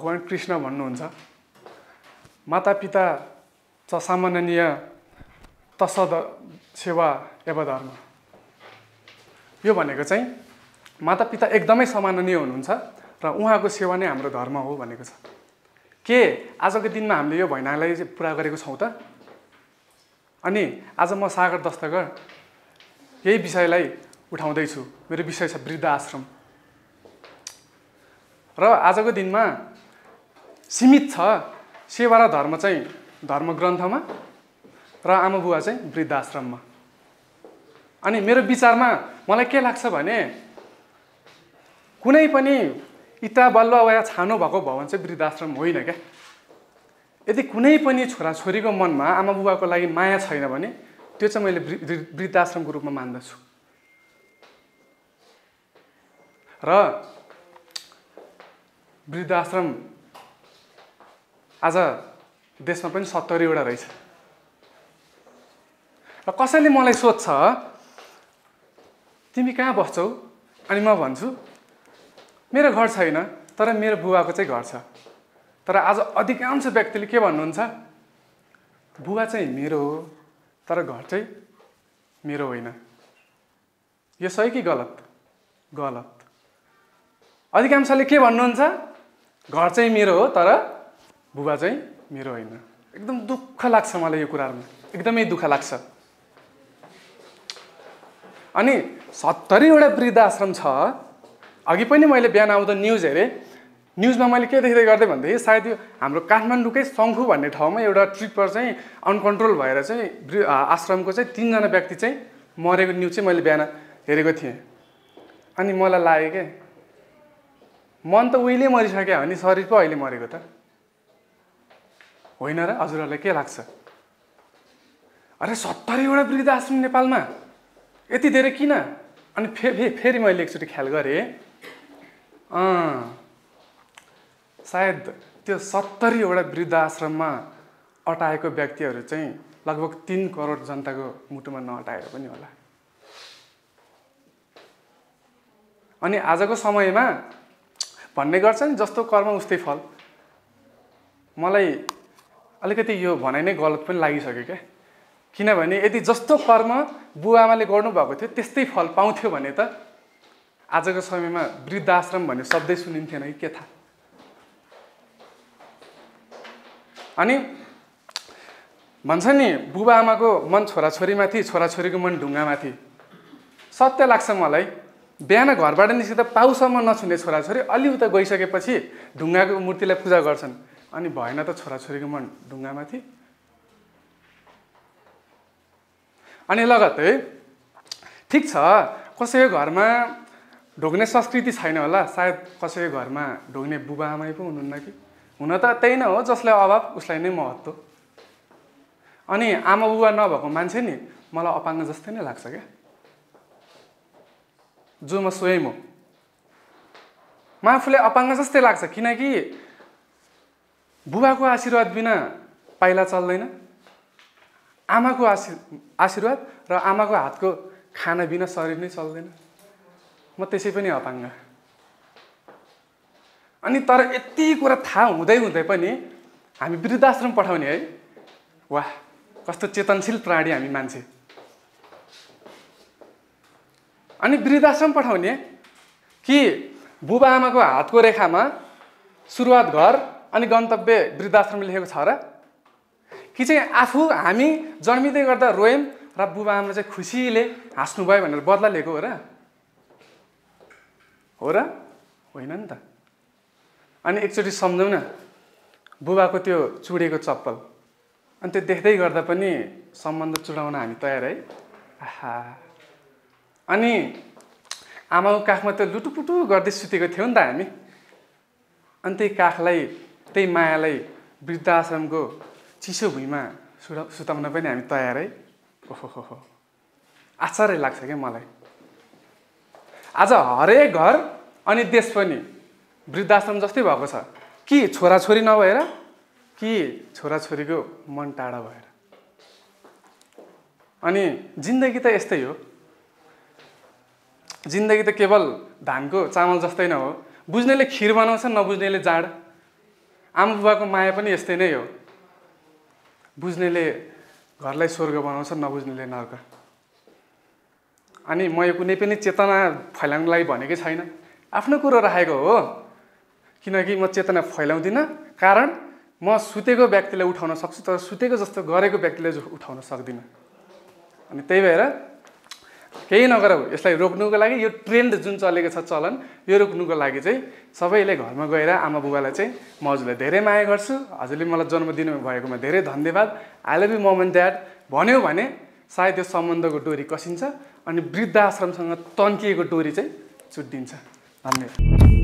भगवान कृष्ण भन्नुहुन्छ मातापिता च सामान्य तसद सेवा एव धर्म। यो भनेको चाहिँ मातापिता एकदमै सम्माननीय हुनुहुन्छ र उहाँको सेवा नै हाम्रो धर्म हो भनेको छ। के आजको दिनमा हामीले यो भनाइलाई पुरा गरेको छौँ त? अनि आज म सागर दस्तगर यही विषयलाई उठाउँदैछु। मेरो विषय छ वृद्ध आश्रम। र आजको दिनमा सीमित छ सेवा र धर्म चाहिँ धर्म ग्रन्थमा र आमा बुवा चाहिँ वृद्ध आश्रममा। अनि मेरो विचारमा मलाई के लाग्छ भने कुनै पनि इटा बल्ल वा छानो भएको भवन चाहिँ वृद्ध आश्रम होइन क्या। यदि कुनै पनि छोराछोरीको मनमा आमा बुबाको लागि माया छैन भने त्यो चाहिँ मैले वृद्ध आश्रमको रूपमा मान्दछु। र वृद्ध आश्रम आज देशमा पनि 70 वटा रहेछ। र कसैले मलाई सोध्छ तिमी कहाँ बस्छौ? अनि म भन्छु मेरो घर छैन तर मेरो बुबाको चाहिँ घर छ। तर आज अधिकांश व्यक्तिले के भन्नुहुन्छ? बुबा चाहिँ मेरो हो तर घर चाहिँ मेरो होइन। यो सही कि गलत? गलत। अधिकांशले के भन्नुहुन्छ? घर चाहिँ मेरो हो तर बुबा चाहिँ मेरो होइन। एकदम दुःख लाग्छ मलाई यो कुरामा, एकदमै दुःख लाग्छ। अनि 70 वटा वृद्ध आश्रम छ। अघि पनि मैले बिहान आउँदा न्युज हेरेँ। न्युजमा मैले के देख्दै गर्दै भन्दाखेरि सायद यो हाम्रो काठमाडौँकै शङ्खु भन्ने ठाउँमा एउटा ट्रिपर चाहिँ अनकन्ट्रोल भएर चाहिँ आश्रमको चाहिँ 3 जना व्यक्ति चाहिँ मरेको न्युज चाहिँ मैले बिहान हेरेको थिएँ। अनि मलाई लाग्यो के मन त उहिले मरिसक्यो अनि शरीर पो अहिले मरेको त होइन र? हजुरहरूलाई के लाग्छ? अरे 70 वटा वृद्ध आश्रम नेपालमा यति धेरै किन? अनि फेरि मैले एकचोटि ख्याल गरेँ सायद त्यो 70 वटा वृद्ध आश्रममा अटाएको व्यक्तिहरू चाहिँ लगभग 3 करोड जनताको मुटुमा नअटाएर पनि होला। अनि आजको समयमा भन्ने गर्छन् जस्तो कर्म उस्तै फल। मलाई अलिकति यो भनाइ नै गलत पनि लागिसक्यो क्या। किनभने यदि जस्तो कर्म बुवाआमाले गर्नुभएको थियो त्यस्तै फल पाउँथ्यो भने त आजको समयमा वृद्ध आश्रम भन्ने शब्दै सुनिन्थेन कि के थाहा। अनि भन्छ नि बुबाआमाको मन छोराछोरीमाथि, छोराछोरीको मन ढुङ्गामाथि। सत्य लाग्छ मलाई। बिहान घरबाट निस्किँदा पाउसम्म नछुने छोराछोरी अलि उता गइसकेपछि ढुङ्गाको मूर्तिलाई पूजा गर्छन्। अनि भएन त छोराछोरीको मन ढुङ्गामाथि। अनि लगत है ठिक छ कसैको घरमा ढोग्ने संस्कृति छैन होला, सायद कसैको घरमा ढोग्ने बुबाआमै पो हुनुहुन्न कि। हुन त त्यही नै हो, जसलाई अभाव उसलाई नै महत्त्व। अनि आमा बुबा नभएको मान्छे नि मलाई अपाङ्ग जस्तै नै लाग्छ क्या। जो म स्वयं हो म आफूले अपाङ्ग जस्तै लाग्छ। किनकि बुबाको आशीर्वाद बिना पाइला चल्दैन, आमाको आशीर्वाद र आमाको हातको खाना बिना शरीर नै चल्दैन। म त्यसै पनि अपाङ्ग। अनि तर यति कुरा थाहा हुँदै पनि हामी वृद्धाश्रम पठाउने है। वाह कस्तो चेतनशील प्राणी हामी मान्छे। अनि वृद्धाश्रम पठाउने कि बुबा आमाको हातको रेखामा सुरुवात घर अनि गन्तव्य वृद्धाश्रम लेखेको छ र? कि चाहिँ हामी जन्मिँदै गर्दा रोयौँ र बुबा आमा चाहिँ खुसीले हाँस्नुभयो भनेर बदला लिएको हो र? हो र? होइन नि त। अनि एकचोटि सम्झौँ न बुबाको त्यो चुडेको चप्पल। अनि त्यो देख्दै गर्दा पनि सम्बन्ध चुडाउन हामी तयार है। आहा। अनि आमाको काखमा त्यो लुटुपुटु गर्दै सुतेको थियो नि त हामी। अनि त्यही काखलाई त्यही मायालाई वृद्धाश्रमको चिसो भुइँमा सुताउन पनि हामी तयार है। ओहो आश्चर्य लाग्छ क्या मलाई। आज हरेक घर अनि देश पनि वृद्धाश्रम जस्तै भएको छ। कि छोराछोरी नभएर कि छोराछोरीको मन टाढा भएर। अनि जिन्दगी त यस्तै हो। जिन्दगी त केवल धानको चामल जस्तै न हो। बुझ्नेले खिर बनाउँछ, नबुझ्नेले जाँड। आमा बुबाको माया पनि यस्तै नै हो। बुझ्नेले घरलाई स्वर्ग बनाउँछ, नबुझ्नेले नर्क। अनि म यो कुनै पनि चेतना फैलाउनको लागि भनेकै छैन, आफ्नो कुरो राखेको हो। किनकि म चेतना फैलाउँदिनँ, कारण म सुतेको व्यक्तिलाई उठाउन सक्छु तर सुतेको जस्तो गरेको व्यक्तिलाई उठाउन सक्दिनँ। अनि त्यही भएर केही नगरौ, यसलाई रोक्नुको लागि यो ट्रेन्ड जुन चलेको छ चलन, यो रोक्नुको लागि चाहिँ सबैले घरमा गएर आमा बुबालाई चाहिँ म हजुरलाई धेरै माया गर्छु, हजुरले मलाई जन्म दिनुभएकोमा धेरै धन्यवाद, I love you momo and dad भन्यो भने सायद यो सम्बन्धको डोरी कसिन्छ अनि वृद्धाश्रमसँग तन्किएको डोरी चाहिँ चुट्टिन्छ। धन्यवाद।